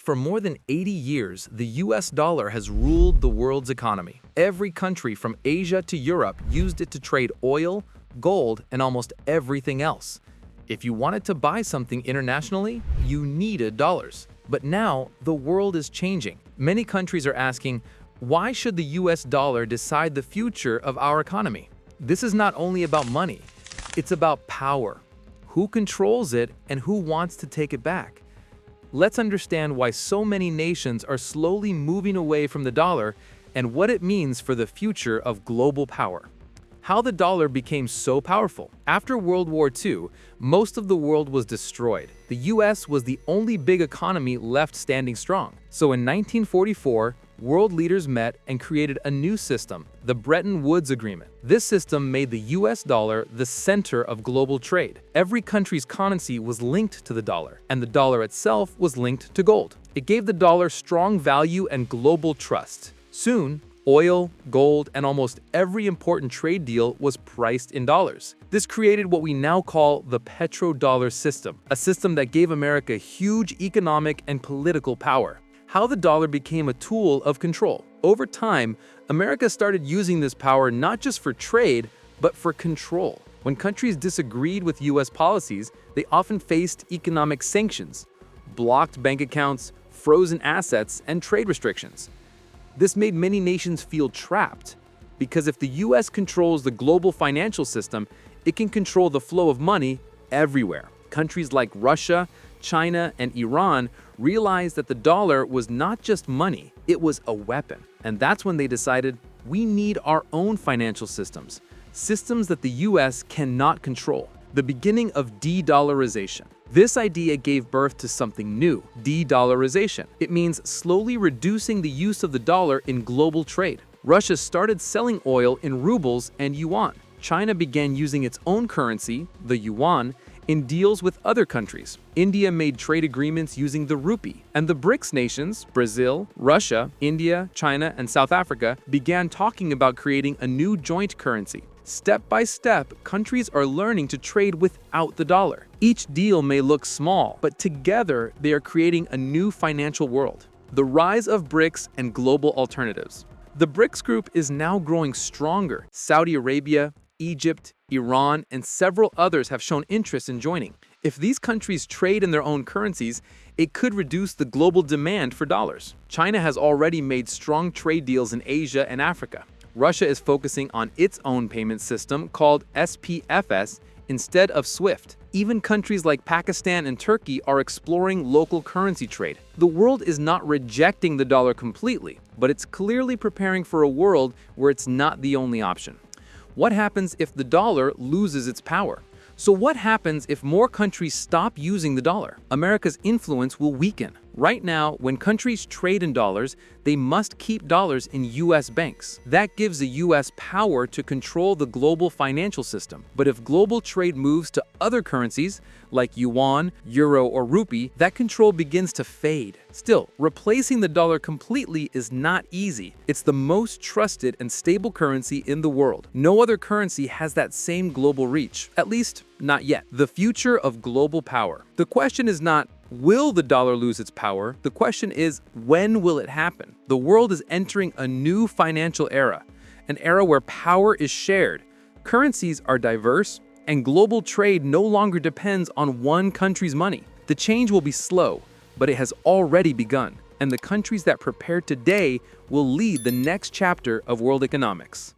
For more than 80 years, the US dollar has ruled the world's economy. Every country from Asia to Europe used it to trade oil, gold, and almost everything else. If you wanted to buy something internationally, you needed dollars. But now, the world is changing. Many countries are asking, why should the US dollar decide the future of our economy? This is not only about money, it's about power. Who controls it and who wants to take it back? Let's understand why so many nations are slowly moving away from the dollar and what it means for the future of global power. How the dollar became so powerful. After World War II, most of the world was destroyed. The US was the only big economy left standing strong. So in 1944, world leaders met and created a new system, the Bretton Woods Agreement. This system made the US dollar the center of global trade. Every country's currency was linked to the dollar, and the dollar itself was linked to gold. It gave the dollar strong value and global trust. Soon, oil, gold, and almost every important trade deal was priced in dollars. This created what we now call the petrodollar system, a system that gave America huge economic and political power. How the dollar became a tool of control. Over time, America started using this power not just for trade, but for control. When countries disagreed with US policies, they often faced economic sanctions, blocked bank accounts, frozen assets, and trade restrictions. This made many nations feel trapped, because if the US controls the global financial system, it can control the flow of money everywhere. Countries like Russia, China, and Iran realized that the dollar was not just money, it was a weapon. And that's when they decided, we need our own financial systems, systems that the US cannot control. The beginning of de-dollarization. This idea gave birth to something new, de-dollarization. It means slowly reducing the use of the dollar in global trade. Russia started selling oil in rubles and yuan. China began using its own currency, the yuan, in deals with other countries. India made trade agreements using the rupee. And the BRICS nations, Brazil, Russia, India, China, and South Africa, began talking about creating a new joint currency. Step by step, countries are learning to trade without the dollar. Each deal may look small, but together they are creating a new financial world. The rise of BRICS and global alternatives. The BRICS group is now growing stronger. Saudi Arabia, Egypt, Iran, and several others have shown interest in joining. If these countries trade in their own currencies, it could reduce the global demand for dollars. China has already made strong trade deals in Asia and Africa. Russia is focusing on its own payment system called SPFS instead of SWIFT. Even countries like Pakistan and Turkey are exploring local currency trade. The world is not rejecting the dollar completely, but it's clearly preparing for a world where it's not the only option. What happens if the dollar loses its power? So what happens if more countries stop using the dollar? America's influence will weaken. Right now, when countries trade in dollars, they must keep dollars in US banks. That gives the US power to control the global financial system. But if global trade moves to other currencies, like yuan, euro, or rupee, that control begins to fade. Still, replacing the dollar completely is not easy. It's the most trusted and stable currency in the world. No other currency has that same global reach, at least not yet. The future of global power. The question is not, will the dollar lose its power? The question is, when will it happen? The world is entering a new financial era, an era where power is shared, currencies are diverse, and global trade no longer depends on one country's money. The change will be slow, but it has already begun, and the countries that prepare today will lead the next chapter of world economics.